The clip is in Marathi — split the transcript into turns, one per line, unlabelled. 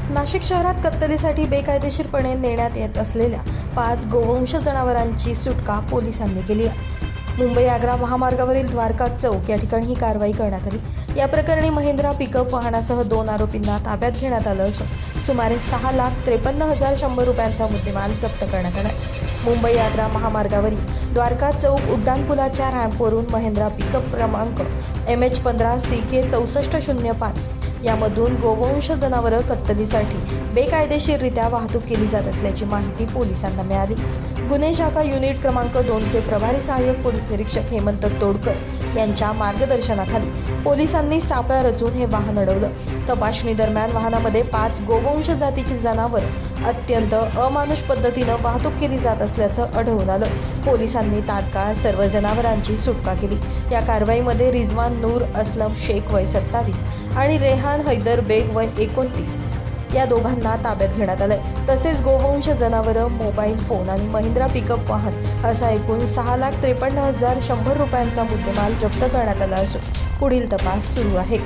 नाशिक शहरात कत्तलीसाठी बेकायदेशीरपणे नेण्यात येत असलेल्या 5 गोवंश जनावरांची सुटका पोलिसांनी केली आहे। मुंबई आग्रा महामार्गावरील द्वारका चौक या ठिकाणी ही कारवाई करण्यात आली। या प्रकरणी महिंद्रा पिकअप वाहनासह 2 आरोपींना ताब्यात घेण्यात आलं असून सुमारे 6,53,100 रुपयांचा मुद्देमाल जप्त करण्यात आला। मुंबई आग्रा महामार्गावरील द्वारका चौक उड्डाणपुलाच्या रॅम्पवरून महिंद्रा पिकअप क्रमांक MH15CK 6405 यामधून गोवंश जनावरं कत्तलीसाठी बेकायदेशीररित्या वाहतूक केली जात असल्याची माहिती पोलिसांना मिळाली। गुन्हे शाखा युनिट क्रमांक 2चे प्रभारी सहाय्यक पोलीस निरीक्षक हेमंत तोडकर यांच्या मार्गदर्शनाखाली पोलिसांनी सापळा रचून हे वाहन अडवलं। तपासणी दरम्यान वाहनामध्ये 5 गोवंश जातीची जनावरं अत्यंत अमानुष पद्धतीनं वाहतूक केली जात असल्याचं आढळून आलं। पोलिसांनी तात्काळ सर्व जनावरांची सुटका केली। या कारवाईमध्ये रिजवान नूर असलम शेख वय 27 आणि रेहान हैदर बेग वय 29 या दोघांना ताब्यात घेण्यात आलंय। तसेच गोवंश जनावरं, मोबाईल फोन आणि महिंद्रा पिकअप वाहन असा एकूण 6,53,100 रुपयांचा मुद्देमाल जप्त करण्यात आला असून पुढील तपास सुरू आहे।